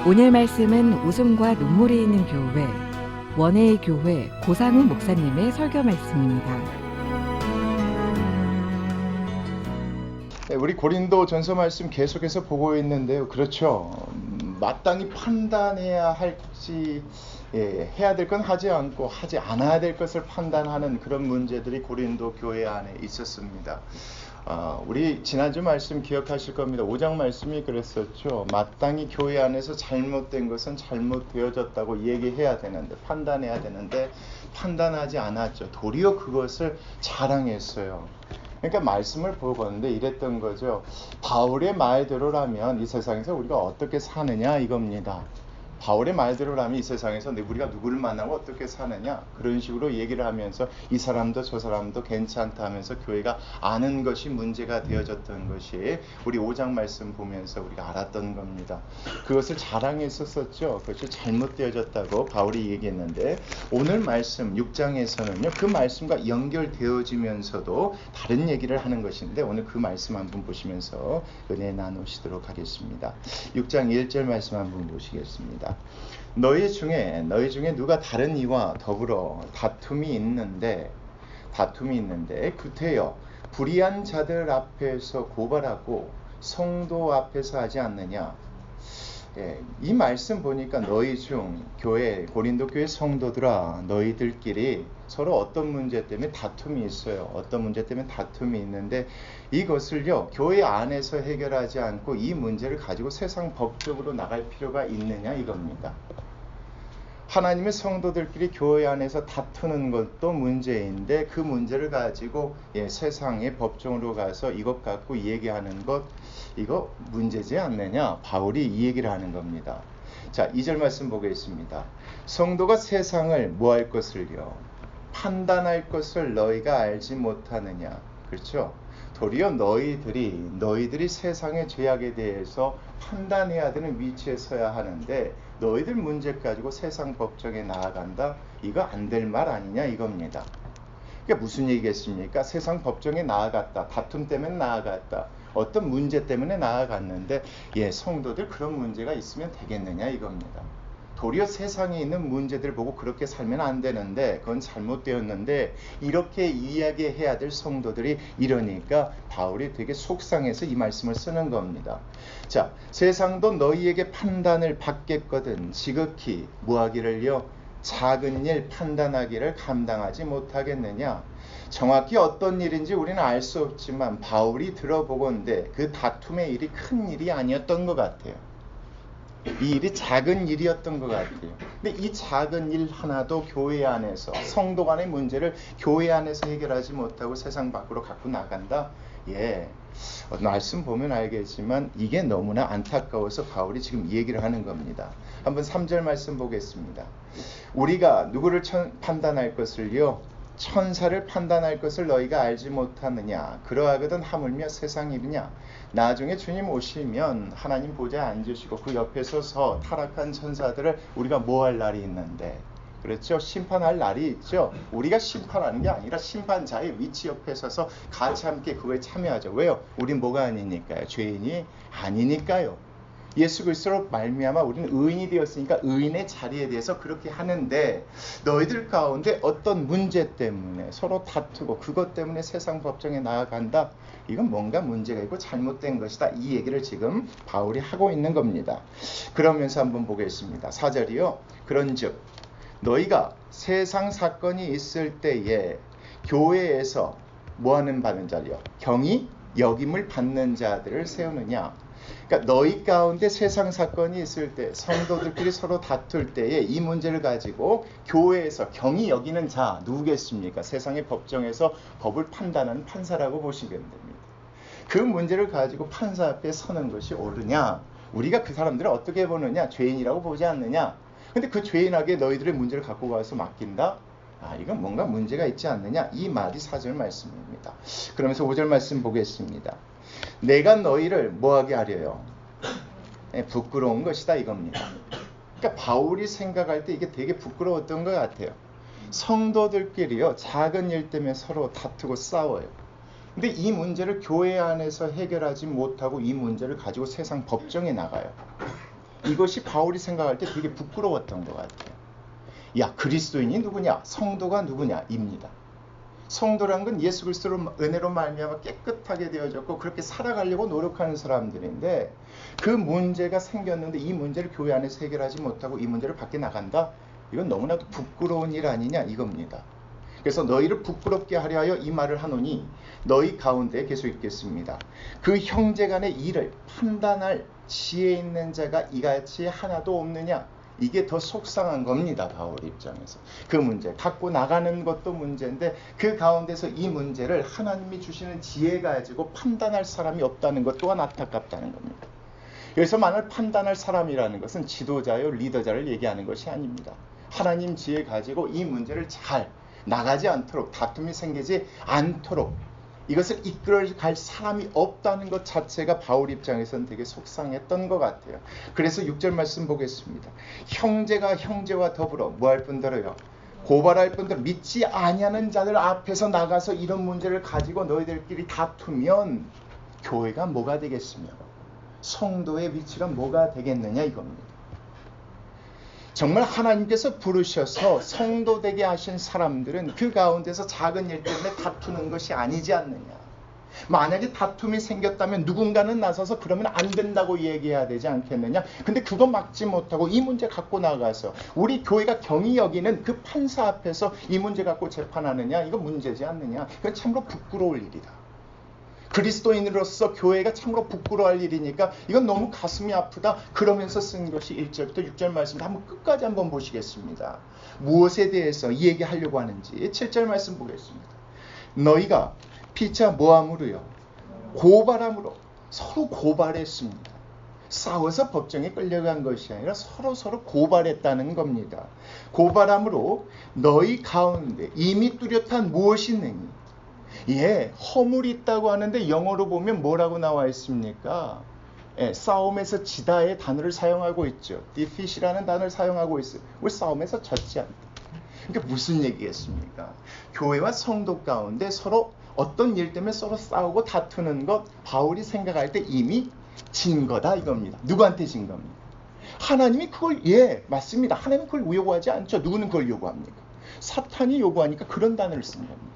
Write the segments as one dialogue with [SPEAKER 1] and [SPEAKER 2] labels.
[SPEAKER 1] 오늘 말씀은 웃음과 눈물이 있는 교회, 원해의 교회 고상훈 목사님의 설교 말씀입니다.
[SPEAKER 2] 네, 우리 고린도 전서 말씀 계속해서 보고 있는데요. 그렇죠. 마땅히 판단해야 할지 해야 될 건 하지 않고 하지 않아야 될 것을 판단하는 그런 문제들이 고린도 교회 안에 있었습니다. 우리 지난주 말씀 기억하실 겁니다. 5장 말씀이 그랬었죠. 마땅히 교회 안에서 잘못된 것은 잘못되어졌다고 얘기해야 되는데, 판단해야 되는데 판단하지 않았죠. 도리어 그것을 자랑했어요. 그러니까 말씀을 보건데 이랬던 거죠. 바울의 말대로라면 이 세상에서 우리가 어떻게 사느냐 이겁니다. 바울의 말대로라면 이 세상에서 우리가 누구를 만나고 어떻게 사느냐, 그런 식으로 얘기를 하면서 이 사람도 저 사람도 괜찮다 하면서 교회가 아는 것이 문제가 되어졌던 것이 우리 5장 말씀 보면서 우리가 알았던 겁니다. 그것을 자랑했었죠. 그것이 잘못되어졌다고 바울이 얘기했는데, 오늘 말씀 6장에서는요 그 말씀과 연결되어지면서도 다른 얘기를 하는 것인데, 오늘 그 말씀 한번 보시면서 은혜 나누시도록 하겠습니다. 6장 1절 말씀 한번 보시겠습니다. 너희 중에 누가 다른 이와 더불어 다툼이 있는데 구태여 불의한 자들 앞에서 고발하고 성도 앞에서 하지 않느냐. 이 말씀 보니까 너희 중 교회, 고린도 교회 성도들아, 너희들끼리 서로 어떤 문제 때문에 다툼이 있어요. 어떤 문제 때문에 다툼이 있는데 이것을요 교회 안에서 해결하지 않고 이 문제를 가지고 세상 법적으로 나갈 필요가 있느냐 이겁니다. 하나님의 성도들끼리 교회 안에서 다투는 것도 문제인데 그 문제를 가지고 세상의 법정으로 가서 이것 갖고 얘기하는 것, 이거 문제지 않느냐. 바울이 이 얘기를 하는 겁니다. 자, 2절 말씀 보겠습니다. 성도가 세상을 뭐 할 것을요? 판단할 것을 너희가 알지 못하느냐. 그렇죠? 도리어 너희들이 세상의 죄악에 대해서 판단해야 되는 위치에 서야 하는데 너희들 문제 가지고 세상 법정에 나아간다? 이거 안 될 말 아니냐 이겁니다. 그러니까 무슨 얘기겠습니까? 세상 법정에 나아갔다. 다툼 때문에 나아갔다. 어떤 문제 때문에 나아갔는데 성도들 그런 문제가 있으면 되겠느냐 이겁니다. 도리어 세상에 있는 문제들 보고 그렇게 살면 안 되는데 그건 잘못되었는데 이렇게 이야기해야 될 성도들이 이러니까 바울이 되게 속상해서 이 말씀을 쓰는 겁니다. 자, 세상도 너희에게 판단을 받겠거든 지극히 뭐하기를요? 작은 일 판단하기를 감당하지 못하겠느냐. 정확히 어떤 일인지 우리는 알 수 없지만 바울이 들어보건대 그 다툼의 일이 큰 일이 아니었던 것 같아요. 이 일이 작은 일이었던 것 같아요. 근데 이 작은 일 하나도 교회 안에서 성도 간의 문제를 교회 안에서 해결하지 못하고 세상 밖으로 갖고 나간다? 말씀 보면 알겠지만 이게 너무나 안타까워서 바울이 지금 이 얘기를 하는 겁니다. 한번 3절 말씀 보겠습니다. 우리가 누구를 판단할 것을요? 천사를 판단할 것을 너희가 알지 못하느냐. 그러하거든 하물며 세상 일이냐. 나중에 주님 오시면 하나님 보좌에 앉으시고 그 옆에 서서 타락한 천사들을 우리가 뭐 할 날이 있는데, 그렇죠? 심판할 날이 있죠. 우리가 심판하는 게 아니라 심판자의 위치 옆에 서서 같이 함께 그거에 참여하죠. 왜요? 우린 뭐가 아니니까요? 죄인이 아니니까요. 예수 그리스도로 말미암아 우리는 의인이 되었으니까 의인의 자리에 대해서 그렇게 하는데, 너희들 가운데 어떤 문제 때문에 서로 다투고 그것 때문에 세상 법정에 나아간다? 이건 뭔가 문제가 있고 잘못된 것이다. 이 얘기를 지금 바울이 하고 있는 겁니다. 그러면서 한번 보겠습니다. 4절이요. 그런즉 너희가 세상 사건이 있을 때에 교회에서 뭐하는 받는 자리요? 경히 여김을 받는 자들을 세우느냐. 그러니까 너희 가운데 세상 사건이 있을 때, 성도들끼리 서로 다툴 때에 이 문제를 가지고 교회에서 경히 여기는 자 누구겠습니까? 세상의 법정에서 법을 판단하는 판사라고 보시면 됩니다. 그 문제를 가지고 판사 앞에 서는 것이 옳으냐? 우리가 그 사람들을 어떻게 보느냐? 죄인이라고 보지 않느냐? 근데 그 죄인에게 너희들의 문제를 갖고 가서 맡긴다? 이건 뭔가 문제가 있지 않느냐? 이 말이 4절 말씀입니다. 그러면서 5절 말씀 보겠습니다. 내가 너희를 뭐하게 하려요? 부끄러운 것이다 이겁니다. 그러니까 바울이 생각할 때 이게 되게 부끄러웠던 것 같아요. 성도들끼리요 작은 일 때문에 서로 다투고 싸워요. 근데 이 문제를 교회 안에서 해결하지 못하고 이 문제를 가지고 세상 법정에 나가요. 이것이 바울이 생각할 때 되게 부끄러웠던 것 같아요. 야, 그리스도인이 누구냐? 성도가 누구냐? 입니다. 성도란 건 예수 그리스도로 은혜로 말미암아 깨끗하게 되어졌고 그렇게 살아가려고 노력하는 사람들인데 그 문제가 생겼는데 이 문제를 교회 안에서 해결하지 못하고 이 문제를 밖에 나간다? 이건 너무나도 부끄러운 일 아니냐 이겁니다. 그래서 너희를 부끄럽게 하려 하여 이 말을 하노니 너희 가운데 계속 읽겠습니다. 그 형제간의 일을 판단할 지혜 있는 자가 이같이 하나도 없느냐? 이게 더 속상한 겁니다. 바울 입장에서. 그 문제, 갖고 나가는 것도 문제인데 그 가운데서 이 문제를 하나님이 주시는 지혜 가지고 판단할 사람이 없다는 것 또한 안타깝다는 겁니다. 여기서 만약 판단할 사람이라는 것은 지도자요, 리더자를 얘기하는 것이 아닙니다. 하나님 지혜 가지고 이 문제를 잘 나가지 않도록, 다툼이 생기지 않도록 이것을 이끌어갈 사람이 없다는 것 자체가 바울 입장에서는 되게 속상했던 것 같아요. 그래서 6절 말씀 보겠습니다. 형제가 형제와 더불어 뭐할 뿐더러요? 고발할 뿐더러 믿지 아니하는 자들 앞에서 나가서 이런 문제를 가지고 너희들끼리 다투면 교회가 뭐가 되겠으며 성도의 위치가 뭐가 되겠느냐 이겁니다. 정말 하나님께서 부르셔서 성도 되게 하신 사람들은 그 가운데서 작은 일 때문에 다투는 것이 아니지 않느냐. 만약에 다툼이 생겼다면 누군가는 나서서 그러면 안 된다고 얘기해야 되지 않겠느냐. 근데 그거 막지 못하고 이 문제 갖고 나가서 우리 교회가 경히 여기는 그 판사 앞에서 이 문제 갖고 재판하느냐. 이거 문제지 않느냐. 그건 참으로 부끄러울 일이다. 그리스도인으로서 교회가 참으로 부끄러워할 일이니까 이건 너무 가슴이 아프다. 그러면서 쓴 것이 1절부터 6절 말씀입니다. 한번 끝까지 한번 보시겠습니다. 무엇에 대해서 이 얘기하려고 하는지 7절 말씀 보겠습니다. 너희가 피차 모함으로요 고발함으로 서로 고발했습니다. 싸워서 법정에 끌려간 것이 아니라 서로 고발했다는 겁니다. 고발함으로 너희 가운데 이미 뚜렷한 무엇이 있느니 허물이 있다고 하는데 영어로 보면 뭐라고 나와 있습니까? 싸움에서 지다의 단어를 사용하고 있죠. defeat이라는 단어를 사용하고 있어요. 우리 싸움에서 졌지 않다. 그러니까 무슨 얘기겠습니까? 교회와 성도 가운데 서로 어떤 일 때문에 서로 싸우고 다투는 것 바울이 생각할 때 이미 진 거다 이겁니다. 누구한테 진 겁니까? 하나님이 그걸 맞습니다. 하나님은 그걸 요구하지 않죠. 누구는 그걸 요구합니까? 사탄이 요구하니까 그런 단어를 쓴 겁니다.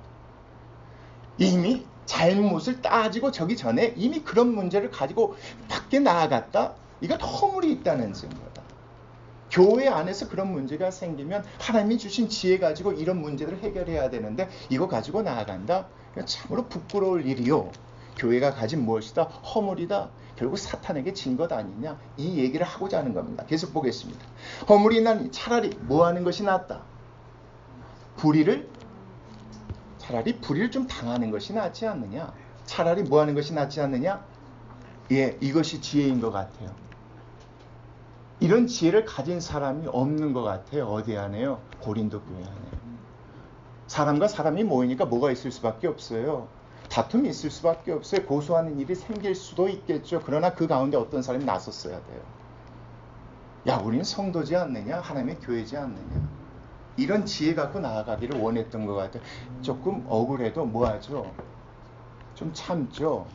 [SPEAKER 2] 이미 잘못을 따지고 저기 전에 이미 그런 문제를 가지고 밖에 나아갔다? 이건 허물이 있다는 증거다. 교회 안에서 그런 문제가 생기면 하나님이 주신 지혜 가지고 이런 문제를 해결해야 되는데 이거 가지고 나아간다? 참으로 부끄러울 일이요. 교회가 가진 무엇이다? 허물이다. 결국 사탄에게 진 것 아니냐? 이 얘기를 하고자 하는 겁니다. 계속 보겠습니다. 허물이 나니 차라리 뭐 하는 것이 낫다? 차라리 불의를 좀 당하는 것이 낫지 않느냐? 차라리 뭐 하는 것이 낫지 않느냐? 이것이 지혜인 것 같아요. 이런 지혜를 가진 사람이 없는 것 같아요. 어디 안에요? 고린도 교회 안에. 사람과 사람이 모이니까 뭐가 있을 수밖에 없어요. 다툼이 있을 수밖에 없어요. 고소하는 일이 생길 수도 있겠죠. 그러나 그 가운데 어떤 사람이 나섰어야 돼요. 야, 우리는 성도지 않느냐? 하나님의 교회지 않느냐? 이런 지혜 갖고 나아가기를 원했던 것 같아요. 조금 억울해도 뭐하죠? 좀 참죠.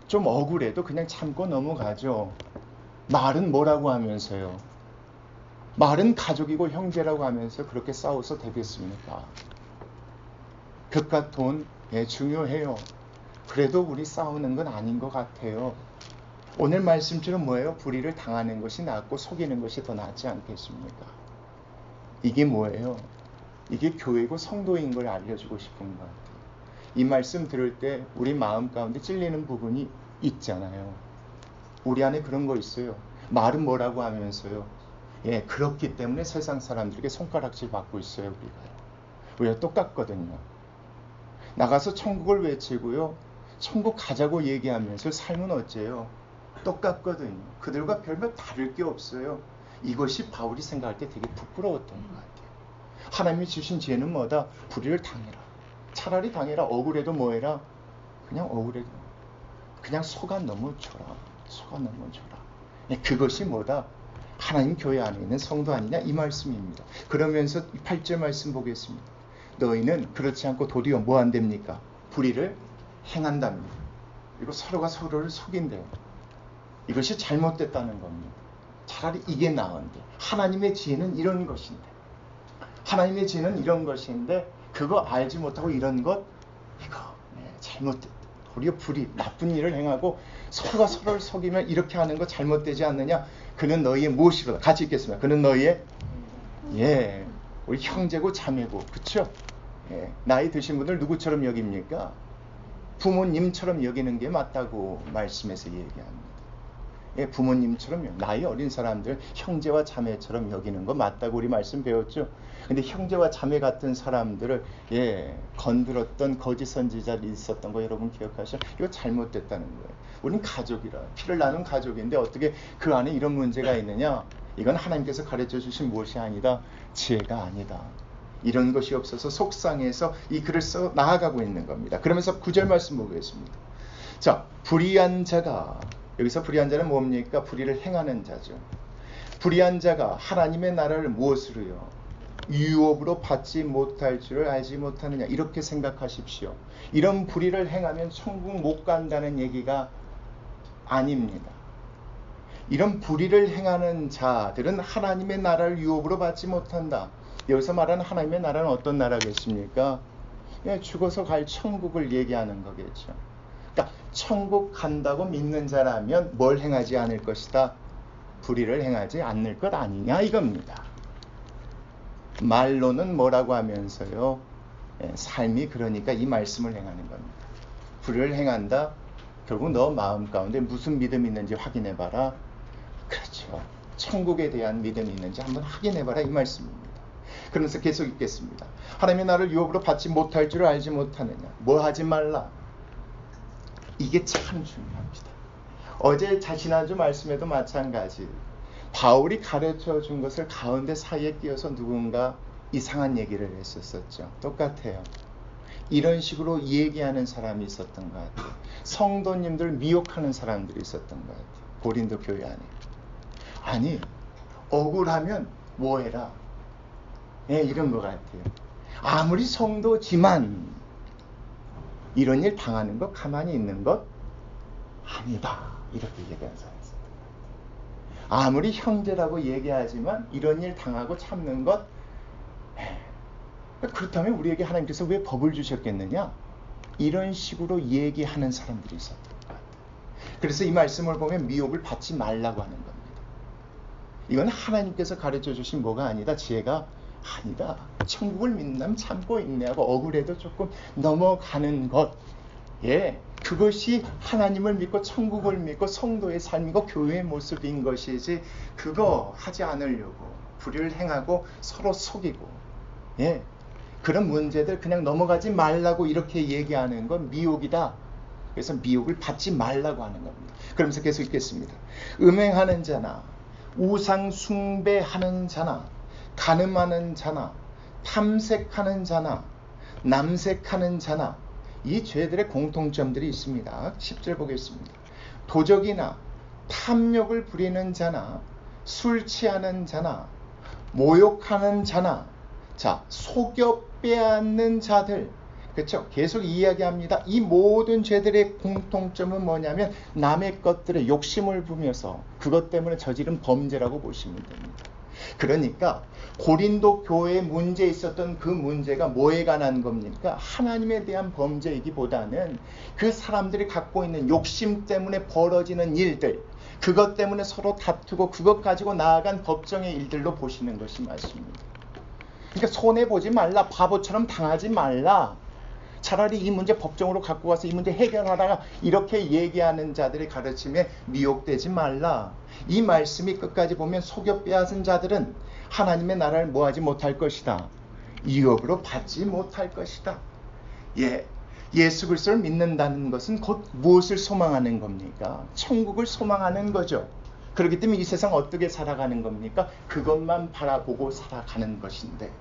[SPEAKER 2] 좀 억울해도 그냥 참고 넘어가죠. 말은 뭐라고 하면서요? 말은 가족이고 형제라고 하면서 그렇게 싸워서 되겠습니까? 벽과 돈 중요해요. 그래도 우리 싸우는 건 아닌 것 같아요. 오늘 말씀처럼 뭐예요? 불의를 당하는 것이 낫고 속이는 것이 더 낫지 않겠습니까? 이게 뭐예요? 이게 교회고 성도인 걸 알려주고 싶은 것 같아요. 이 말씀 들을 때 우리 마음 가운데 찔리는 부분이 있잖아요. 우리 안에 그런 거 있어요. 말은 뭐라고 하면서요. 그렇기 때문에 세상 사람들에게 손가락질 받고 있어요. 우리가 똑같거든요. 나가서 천국을 외치고요. 천국 가자고 얘기하면서 삶은 어째요? 똑같거든요. 그들과 별로 다를 게 없어요. 이것이 바울이 생각할 때 되게 부끄러웠던 것 같아요. 하나님이 주신 지혜는 뭐다? 불의를 당해라. 차라리 당해라. 억울해도 뭐해라? 그냥 억울해도 그냥 속아 넘어쳐라. 그것이 뭐다? 하나님 교회 안에 있는 성도 아니냐? 이 말씀입니다. 그러면서 8절 말씀 보겠습니다. 너희는 그렇지 않고 도리어 뭐 한답니까? 불의를 행한답니다. 그리고 서로가 서로를 속인대요. 이것이 잘못됐다는 겁니다. 차라리 이게 나은데. 하나님의 지혜는 이런 것인데. 하나님의 지혜는 이런 것인데 그거 알지 못하고 이런 것 이거 잘못됐다. 도리어 불의 나쁜 일을 행하고 서로가 서로를 속이면 이렇게 하는 거 잘못되지 않느냐. 그는 너희의 무엇이로다. 같이 읽겠습니다. 그는 너희의 우리 형제고 자매고 그쵸? 나이 드신 분들 누구처럼 여깁니까? 부모님처럼 여기는 게 맞다고 말씀에서 얘기합니다. 부모님처럼 나이 어린 사람들 형제와 자매처럼 여기는 거 맞다고 우리 말씀 배웠죠. 근데 형제와 자매 같은 사람들을 건드렸던 거짓 선지자들이 있었던 거 여러분 기억하시죠? 이거 잘못됐다는 거예요. 우린 가족이라 피를 나눈 가족인데 어떻게 그 안에 이런 문제가 있느냐? 이건 하나님께서 가르쳐 주신 무엇이 아니다. 지혜가 아니다. 이런 것이 없어서 속상해서 이 글을 써 나아가고 있는 겁니다. 그러면서 9절 말씀 보겠습니다. 자, 불의한 자가, 여기서 불의한 자는 뭡니까? 불의를 행하는 자죠. 불의한 자가 하나님의 나라를 무엇으로요? 유업으로 받지 못할 줄을 알지 못하느냐. 이렇게 생각하십시오. 이런 불의를 행하면 천국 못 간다는 얘기가 아닙니다. 이런 불의를 행하는 자들은 하나님의 나라를 유업으로 받지 못한다. 여기서 말하는 하나님의 나라는 어떤 나라겠습니까? 죽어서 갈 천국을 얘기하는 거겠죠. 그러니까 천국 간다고 믿는 자라면 뭘 행하지 않을 것이다? 불의를 행하지 않을 것 아니냐 이겁니다. 말로는 뭐라고 하면서요. 삶이 그러니까 이 말씀을 행하는 겁니다. 불의를 행한다? 결국 너 마음 가운데 무슨 믿음이 있는지 확인해봐라. 그렇죠. 천국에 대한 믿음이 있는지 한번 확인해봐라 이 말씀입니다. 그러면서 계속 읽겠습니다. 하나님의 나를 유업으로 받지 못할 줄을 알지 못하느냐. 뭐 하지 말라. 이게 참 중요합니다. 어제 지난주 말씀에도 마찬가지. 바울이 가르쳐 준 것을 가운데 사이에 끼워서 누군가 이상한 얘기를 했었죠. 똑같아요. 이런 식으로 얘기하는 사람이 있었던 것 같아요. 성도님들 미혹하는 사람들이 있었던 것 같아요. 고린도 교회 안에. 아니, 억울하면 뭐 해라. 이런 것 같아요. 아무리 성도지만 이런 일 당하는 것 가만히 있는 것 아니다. 이렇게 얘기하는 사람이 있어요. 아무리 형제라고 얘기하지만 이런 일 당하고 참는 것 그렇다면 우리에게 하나님께서 왜 법을 주셨겠느냐? 이런 식으로 얘기하는 사람들이 있었던 것 같아요. 그래서 이 말씀을 보면 미혹을 받지 말라고 하는 겁니다. 이건 하나님께서 가르쳐 주신 뭐가 아니다. 지혜가 아니다. 천국을 믿는다면 참고 인내하고 억울해도 조금 넘어가는 것. 그것이 하나님을 믿고 천국을 믿고 성도의 삶이고 교회의 모습인 것이지 그거 하지 않으려고 불의를 행하고 서로 속이고 그런 문제들 그냥 넘어가지 말라고 이렇게 얘기하는 건 미혹이다. 그래서 미혹을 받지 말라고 하는 겁니다. 그러면서 계속 읽겠습니다. 음행하는 자나 우상 숭배하는 자나 간음하는 자나 탐색하는 자나 남색하는 자나 이 죄들의 공통점들이 있습니다. 10절 보겠습니다. 도적이나 탐욕을 부리는 자나 술 취하는 자나 모욕하는 자나 자 속여 빼앗는 자들 그렇죠? 계속 이야기합니다. 이 모든 죄들의 공통점은 뭐냐면 남의 것들에 욕심을 부면서 그것 때문에 저지른 범죄라고 보시면 됩니다. 그러니까 고린도 교회에 문제 있었던 그 문제가 뭐에 관한 겁니까? 하나님에 대한 범죄이기보다는 그 사람들이 갖고 있는 욕심 때문에 벌어지는 일들 그것 때문에 서로 다투고 그것 가지고 나아간 법정의 일들로 보시는 것이 맞습니다. 그러니까 손해보지 말라. 바보처럼 당하지 말라. 차라리 이 문제 법정으로 갖고 가서 이 문제 해결하다가 이렇게 얘기하는 자들의 가르침에 미혹되지 말라. 이 말씀이 끝까지 보면 속여 빼앗은 자들은 하나님의 나라를 뭐하지 못할 것이다. 유업으로 받지 못할 것이다. 예수 그리스도를 믿는다는 것은 곧 무엇을 소망하는 겁니까? 천국을 소망하는 거죠. 그렇기 때문에 이 세상 어떻게 살아가는 겁니까? 그것만 바라보고 살아가는 것인데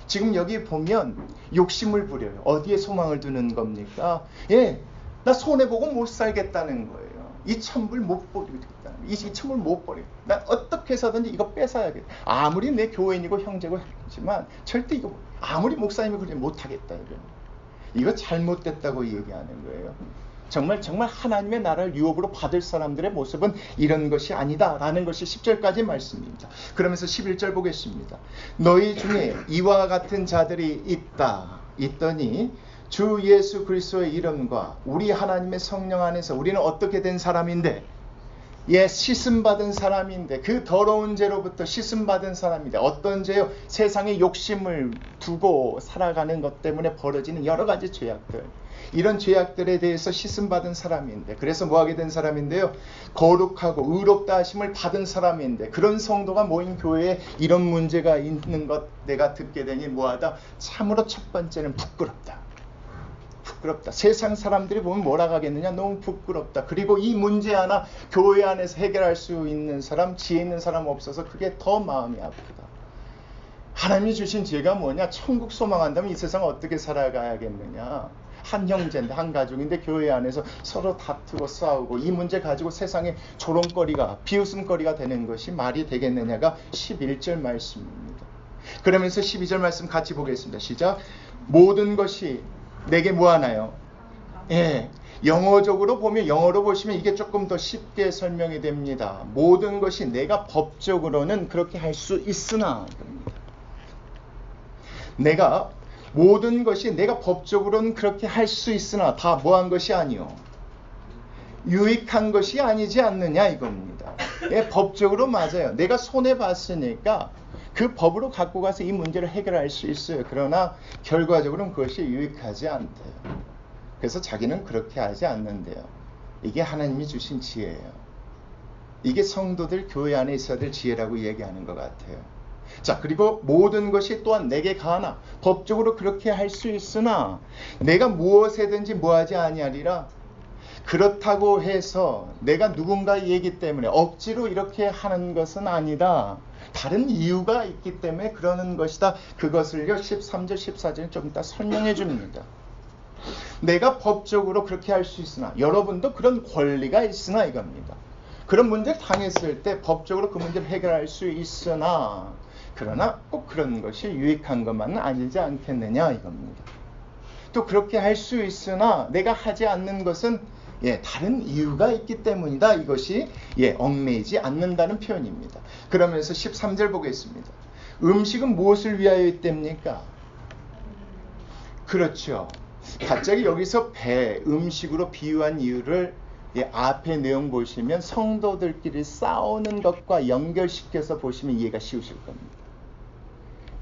[SPEAKER 2] 지금 여기 보면 욕심을 부려요. 어디에 소망을 두는 겁니까? 나 손해보고 못 살겠다는 거예요. 이 천불 못 버리겠다. 이 천불 못 버리겠다. 난 어떻게 해서든지 이거 뺏어야겠다. 아무리 내 교인이고 형제고 하지만 절대 이거 아무리 목사님이 그러지 못하겠다. 이거 잘못됐다고 얘기하는 거예요. 정말 하나님의 나라를 유업으로 받을 사람들의 모습은 이런 것이 아니다라는 것이 10절까지 말씀입니다. 그러면서 11절 보겠습니다. 너희 중에 이와 같은 자들이 있더니 주 예수 그리스도의 이름과 우리 하나님의 성령 안에서 우리는 어떻게 된 사람인데, 씻음받은 사람인데, 그 더러운 죄로부터 씻음받은 사람인데, 어떤 죄요? 세상의 욕심을 두고 살아가는 것 때문에 벌어지는 여러 가지 죄악들, 이런 죄악들에 대해서 씻음받은 사람인데, 그래서 뭐하게 된 사람인데요? 거룩하고 의롭다 하심을 받은 사람인데, 그런 성도가 모인 교회에 이런 문제가 있는 것 내가 듣게 되니 뭐하다? 참으로 첫 번째는 부끄럽다. 세상 사람들이 보면 뭐라 하겠느냐? 너무 부끄럽다. 그리고 이 문제 하나 교회 안에서 해결할 수 있는 사람, 지혜 있는 사람 없어서 그게 더 마음이 아프다. 하나님이 주신 지혜가 뭐냐? 천국 소망한다면 이 세상 어떻게 살아가야겠느냐? 한 형제인데, 한 가족인데 교회 안에서 서로 다투고 싸우고 이 문제 가지고 세상에 조롱거리가, 비웃음거리가 되는 것이 말이 되겠느냐가 11절 말씀입니다. 그러면서 12절 말씀 같이 보겠습니다. 시작. 모든 것이 내게 뭐하나요? 영어로 보시면 이게 조금 더 쉽게 설명이 됩니다. 모든 것이 내가 법적으로는 그렇게 할 수 있으나, 모든 것이 내가 법적으로는 그렇게 할 수 있으나 다 뭐한 것이 아니요, 유익한 것이 아니지 않느냐 이겁니다. 법적으로 맞아요. 내가 손해봤으니까 그 법으로 갖고 가서 이 문제를 해결할 수 있어요. 그러나 결과적으로는 그것이 유익하지 않대요. 그래서 자기는 그렇게 하지 않는데요. 이게 하나님이 주신 지혜예요. 이게 성도들 교회 안에 있어야 될 지혜라고 얘기하는 것 같아요. 자, 그리고 모든 것이 또한 내게 가하나 법적으로 그렇게 할 수 있으나 내가 무엇에든지 뭐하지 아니하리라. 그렇다고 해서 내가 누군가의 얘기 때문에 억지로 이렇게 하는 것은 아니다. 다른 이유가 있기 때문에 그러는 것이다. 그것을요 13절 14절에 좀 이따 설명해 줍니다. 내가 법적으로 그렇게 할 수 있으나, 여러분도 그런 권리가 있으나 이겁니다. 그런 문제를 당했을 때 법적으로 그 문제를 해결할 수 있으나, 그러나 꼭 그런 것이 유익한 것만은 아니지 않겠느냐 이겁니다. 또 그렇게 할 수 있으나 내가 하지 않는 것은 다른 이유가 있기 때문이다. 이것이 얽매이지 않는다는 표현입니다. 그러면서 13절 보겠습니다. 음식은 무엇을 위하여 있답니까? 그렇죠. 갑자기 여기서 음식으로 비유한 이유를 앞에 내용 보시면 성도들끼리 싸우는 것과 연결시켜서 보시면 이해가 쉬우실 겁니다.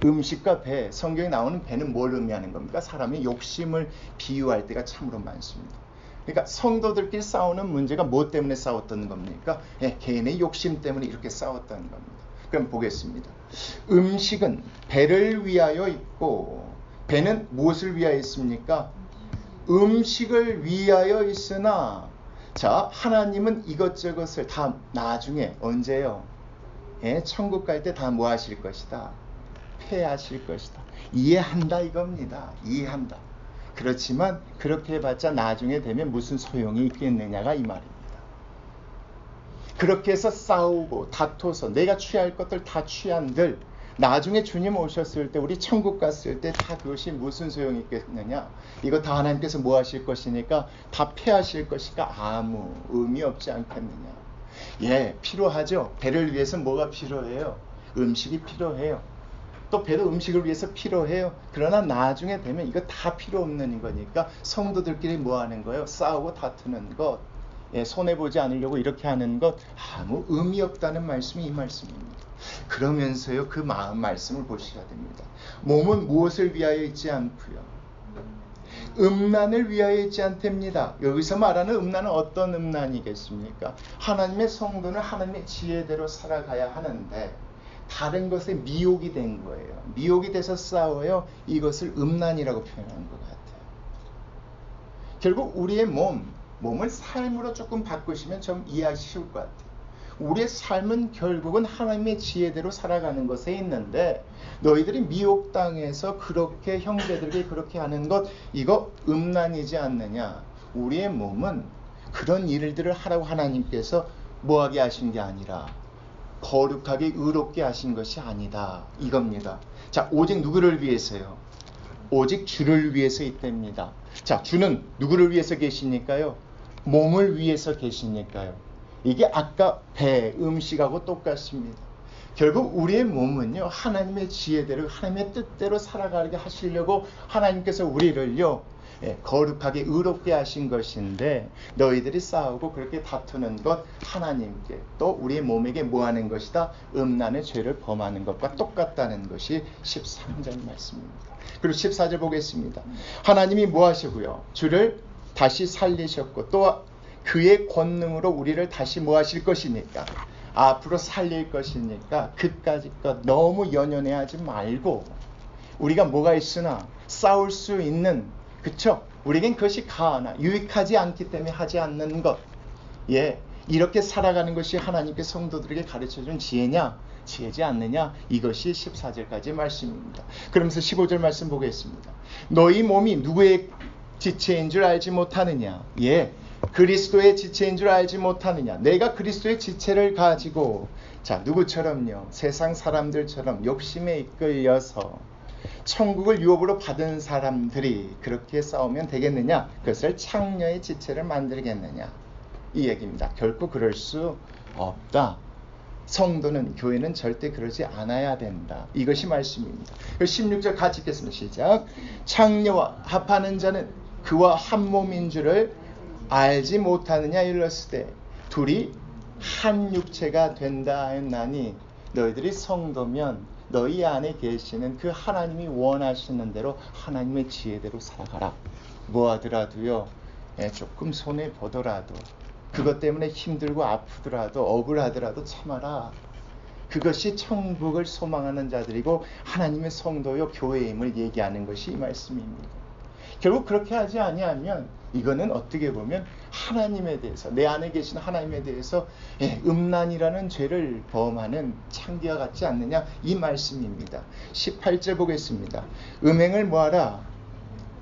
[SPEAKER 2] 음식과 성경에 나오는 배는 뭘 의미하는 겁니까? 사람의 욕심을 비유할 때가 참으로 많습니다. 그러니까 성도들끼리 싸우는 문제가 뭐 때문에 싸웠던 겁니까? 개인의 욕심 때문에 이렇게 싸웠다는 겁니다. 그럼 보겠습니다. 음식은 배를 위하여 있고, 배는 무엇을 위하여 있습니까? 음식을 위하여 있으나, 자, 하나님은 이것저것을 다 나중에 언제요? 천국 갈 때 다 뭐 하실 것이다? 폐하실 것이다. 이해한다 이겁니다. 이해한다. 그렇지만 그렇게 해봤자 나중에 되면 무슨 소용이 있겠느냐가 이 말입니다. 그렇게 해서 싸우고 다퉈서 내가 취할 것들 다 취한들, 나중에 주님 오셨을 때, 우리 천국 갔을 때 다 그것이 무슨 소용이 있겠느냐? 이거 다 하나님께서 뭐 하실 것이니까 다 폐하실 것이니까 아무 의미 없지 않겠느냐? 필요하죠. 배를 위해서 뭐가 필요해요? 음식이 필요해요. 또 배도 음식을 위해서 필요해요. 그러나 나중에 되면 이거 다 필요 없는 거니까 성도들끼리 뭐 하는 거예요? 싸우고 다투는 것, 손해보지 않으려고 이렇게 하는 것, 아무 의미 없다는 말씀이 이 말씀입니다. 그러면서요 그 말씀을 보셔야 됩니다. 몸은 무엇을 위하여 있지 않고요, 음란을 위하여 있지 않답니다. 여기서 말하는 음란은 어떤 음란이겠습니까? 하나님의 성도는 하나님의 지혜대로 살아가야 하는데 다른 것에 미혹이 된 거예요. 미혹이 돼서 싸워요. 이것을 음란이라고 표현하는 것 같아요. 결국 우리의 몸을 삶으로 조금 바꾸시면 좀 이해하기 쉬울 것 같아요. 우리의 삶은 결국은 하나님의 지혜대로 살아가는 것에 있는데, 너희들이 미혹당해서 그렇게 형제들에게 그렇게 하는 것, 이거 음란이지 않느냐? 우리의 몸은 그런 일들을 하라고 하나님께서 뭐하게 하신 게 아니라 거룩하게 의롭게 하신 것이 아니다 이겁니다. 자, 오직 누구를 위해서요? 오직 주를 위해서 있답니다. 자, 주는 누구를 위해서 계시니까요? 몸을 위해서 계시니까요. 이게 아까 배, 음식하고 똑같습니다. 결국 우리의 몸은요, 하나님의 지혜대로, 하나님의 뜻대로 살아가게 하시려고 하나님께서 우리를요, 거룩하게 의롭게 하신 것인데, 너희들이 싸우고 그렇게 다투는 것, 하나님께 또 우리의 몸에게 뭐 하는 것이다? 음란의 죄를 범하는 것과 똑같다는 것이 13절 말씀입니다. 그리고 14절 보겠습니다. 하나님이 뭐 하시고요? 주를 다시 살리셨고 또 그의 권능으로 우리를 다시 뭐 하실 것이니까, 앞으로 살릴 것이니까 그까짓 것 너무 연연해하지 말고, 우리가 뭐가 있으나 싸울 수 있는, 그쵸? 우리에겐 그것이 가하나 유익하지 않기 때문에 하지 않는 것, 이렇게 살아가는 것이 하나님께 성도들에게 가르쳐준 지혜냐, 지혜지 않느냐, 이것이 14절까지 말씀입니다. 그러면서 15절 말씀 보겠습니다. 너희 몸이 누구의 지체인 줄 알지 못하느냐? 그리스도의 지체인 줄 알지 못하느냐? 내가 그리스도의 지체를 가지고, 자, 누구처럼요? 세상 사람들처럼 욕심에 이끌려서 천국을 유업으로 받은 사람들이 그렇게 싸우면 되겠느냐? 그것을 창녀의 지체를 만들겠느냐? 이 얘기입니다. 결코 그럴 수 없다. 성도는, 교회는 절대 그러지 않아야 된다. 이것이 말씀입니다. 16절 같이 읽겠습니다. 시작. 창녀와 합하는 자는 그와 한 몸인 줄을 알지 못하느냐 일렀으되 둘이 한 육체가 된다 하였나니, 너희들이 성도면 너희 안에 계시는 그 하나님이 원하시는 대로 하나님의 지혜대로 살아가라. 뭐 하더라도요, 조금 손해 보더라도, 그것 때문에 힘들고 아프더라도, 억울하더라도 참아라. 그것이 천국을 소망하는 자들이고 하나님의 성도요 교회임을 얘기하는 것이 이 말씀입니다. 결국 그렇게 하지 아니하면 이거는 어떻게 보면 하나님에 대해서, 내 안에 계신 하나님에 대해서 음란이라는 죄를 범하는 창기와 같지 않느냐, 이 말씀입니다. 18절 보겠습니다. 음행을 뭐하라?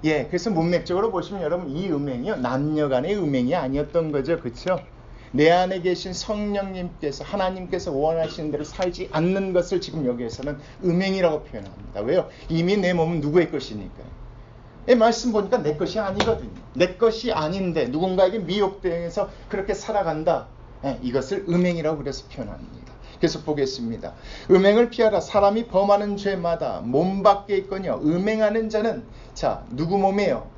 [SPEAKER 2] 그래서 문맥적으로 보시면 여러분, 이 음행이요, 남녀 간의 음행이 아니었던 거죠. 그렇죠? 내 안에 계신 성령님께서, 하나님께서 원하시는 대로 살지 않는 것을 지금 여기에서는 음행이라고 표현합니다. 왜요? 이미 내 몸은 누구의 것이니까요. 말씀 보니까 내 것이 아니거든요. 내 것이 아닌데 누군가에게 미혹되어서 그렇게 살아간다. 이것을 음행이라고 그래서 표현합니다. 계속 보겠습니다. 음행을 피하라. 사람이 범하는 죄마다 몸 밖에 있거니와 음행하는 자는, 자, 누구 몸이에요?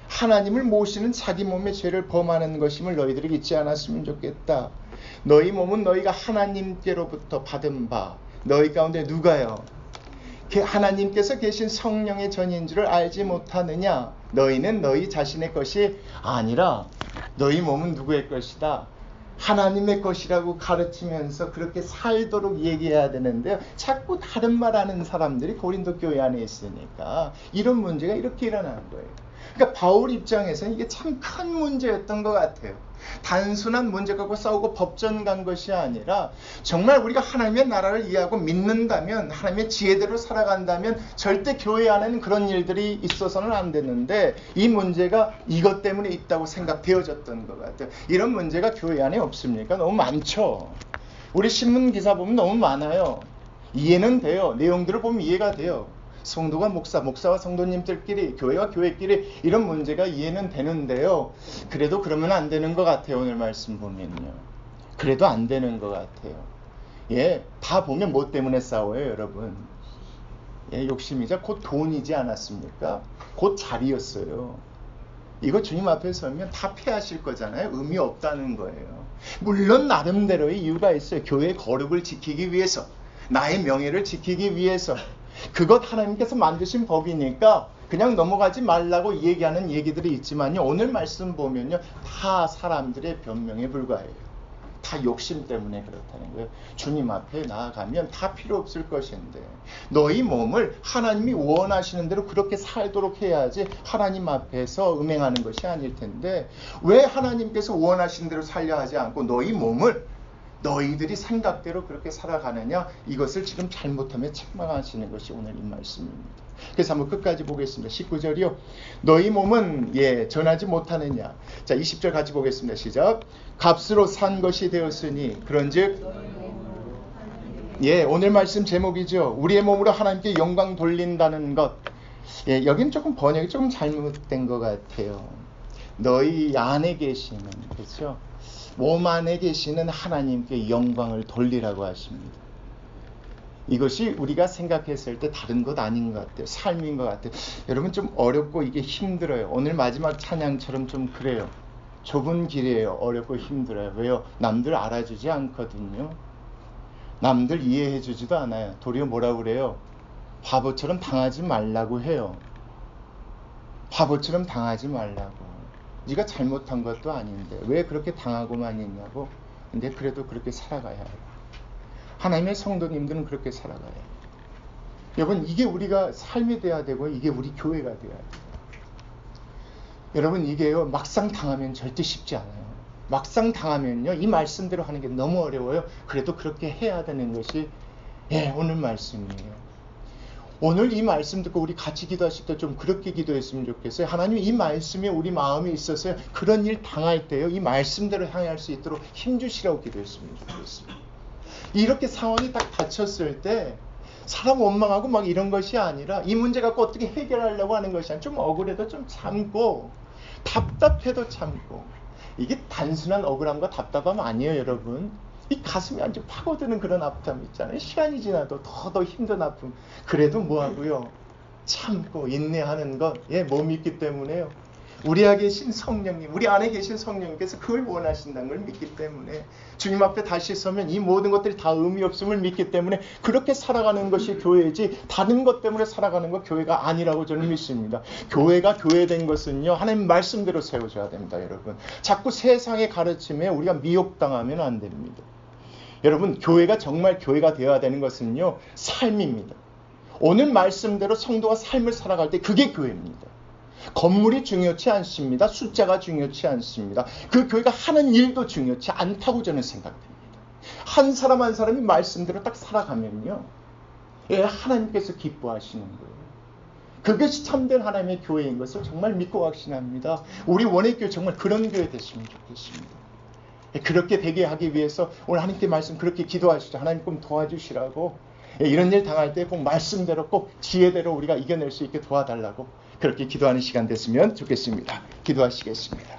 [SPEAKER 2] 하나님을 모시는 자기 몸의 죄를 범하는 것임을 너희들이 잊지 않았으면 좋겠다. 너희 몸은 너희가 하나님께로부터 받은 바, 너희 가운데 누가요? 하나님께서 계신 성령의 전인 줄을 알지 못하느냐? 너희는 너희 자신의 것이 아니라 너희 몸은 누구의 것이다? 하나님의 것이라고 가르치면서 그렇게 살도록 얘기해야 되는데요, 자꾸 다른 말하는 사람들이 고린도 교회 안에 있으니까 이런 문제가 이렇게 일어나는 거예요. 그러니까 바울 입장에서는 이게 참 큰 문제였던 것 같아요. 단순한 문제 갖고 싸우고 법전 간 것이 아니라, 정말 우리가 하나님의 나라를 이해하고 믿는다면, 하나님의 지혜대로 살아간다면 절대 교회 안에는 그런 일들이 있어서는 안 되는데, 이 문제가 이것 때문에 있다고 생각되어졌던 것 같아요. 이런 문제가 교회 안에 없습니까? 너무 많죠. 우리 신문 기사 보면 너무 많아요. 이해는 돼요. 내용들을 보면 이해가 돼요. 성도가 목사와 성도님들끼리, 교회와 교회끼리 이런 문제가 이해는 되는데요, 그래도 그러면 안 되는 것 같아요. 오늘 말씀 보면요, 그래도 안 되는 것 같아요. 다 보면 뭐 때문에 싸워요, 여러분? 욕심이자 곧 돈이지 않았습니까? 곧 자리였어요. 이거 주님 앞에 서면 다 패하실 거잖아요. 의미 없다는 거예요. 물론 나름대로의 이유가 있어요. 교회의 거룩을 지키기 위해서, 나의 명예를 지키기 위해서, 그것 하나님께서 만드신 법이니까 그냥 넘어가지 말라고 얘기하는 얘기들이 있지만요, 오늘 말씀 보면요, 다 사람들의 변명에 불과해요. 다 욕심 때문에 그렇다는 거예요. 주님 앞에 나아가면 다 필요 없을 것인데, 너희 몸을 하나님이 원하시는 대로 그렇게 살도록 해야지 하나님 앞에서 음행하는 것이 아닐 텐데, 왜 하나님께서 원하시는 대로 살려 하지 않고 너희 몸을 너희들이 생각대로 그렇게 살아가느냐, 이것을 지금 잘못하며 책망하시는 것이 오늘 이 말씀입니다. 그래서 한번 끝까지 보겠습니다. 19절이요. 너희 몸은 전하지 못하느냐. 자, 20절 같이 보겠습니다. 시작. 값으로 산 것이 되었으니 그런즉, 오늘 말씀 제목이죠. 우리의 몸으로 하나님께 영광 돌린다는 것. 여기는 조금 번역이 조금 잘못된 것 같아요. 너희 안에 계시는, 그렇죠? 몸 안에 계시는 하나님께 영광을 돌리라고 하십니다. 이것이 우리가 생각했을 때 다른 것 아닌 것 같아요. 삶인 것 같아요. 여러분 좀 어렵고 이게 힘들어요. 오늘 마지막 찬양처럼 좀 그래요. 좁은 길이에요. 어렵고 힘들어요. 왜요? 남들 알아주지 않거든요. 남들 이해해주지도 않아요. 도리어 뭐라고 그래요? 바보처럼 당하지 말라고 해요. 바보처럼 당하지 말라고. 네가 잘못한 것도 아닌데 왜 그렇게 당하고만 있냐고. 근데 그래도 그렇게 살아가야 해요. 하나님의 성도님들은 그렇게 살아가야 해요. 여러분 이게 우리가 삶이 돼야 되고 이게 우리 교회가 돼야 돼요. 여러분 이게요 막상 당하면 절대 쉽지 않아요. 막상 당하면요 이 말씀대로 하는 게 너무 어려워요. 그래도 그렇게 해야 되는 것이 오늘 말씀이에요. 오늘 이 말씀 듣고 우리 같이 기도하실 때 좀 그렇게 기도했으면 좋겠어요. 하나님 이 말씀이 우리 마음에 있어서 그런 일 당할 때요 이 말씀대로 향할 수 있도록 힘주시라고 기도했으면 좋겠습니다. 이렇게 상황이 딱 닥쳤을 때 사람 원망하고 막 이런 것이 아니라 이 문제 갖고 어떻게 해결하려고 하는 것이 아니라 좀 억울해도 좀 참고 답답해도 참고. 이게 단순한 억울함과 답답함 아니에요 여러분. 이 가슴이 아주 파고드는 그런 아픔 있잖아요. 시간이 지나도 더 힘든 아픔. 그래도 뭐하고요? 참고 인내하는 것. 뭐 믿기 때문에요. 우리 안에 계신 성령님, 우리 안에 계신 성령님께서 그걸 원하신다는 걸 믿기 때문에 주님 앞에 다시 서면 이 모든 것들이 다 의미 없음을 믿기 때문에 그렇게 살아가는 것이 교회지 다른 것 때문에 살아가는 것 교회가 아니라고 저는 믿습니다. 교회가 교회된 것은요 하나님 말씀대로 세워져야 됩니다. 여러분 자꾸 세상의 가르침에 우리가 미혹당하면 안 됩니다. 여러분 교회가 정말 교회가 되어야 되는 것은요 삶입니다. 오늘 말씀대로 성도가 삶을 살아갈 때 그게 교회입니다. 건물이 중요치 않습니다. 숫자가 중요치 않습니다. 그 교회가 하는 일도 중요치 않다고 저는 생각됩니다. 한 사람 한 사람이 말씀대로 딱 살아가면요 하나님께서 기뻐하시는 거예요. 그것이 참된 하나님의 교회인 것을 정말 믿고 확신합니다. 우리 원해교회 정말 그런 교회 됐으면 좋겠습니다. 그렇게 되게 하기 위해서 오늘 하나님께 말씀 그렇게 기도하시죠. 하나님 좀 도와주시라고. 이런 일 당할 때 꼭 말씀대로 꼭 지혜대로 우리가 이겨낼 수 있게 도와달라고 그렇게 기도하는 시간 됐으면 좋겠습니다. 기도하시겠습니다.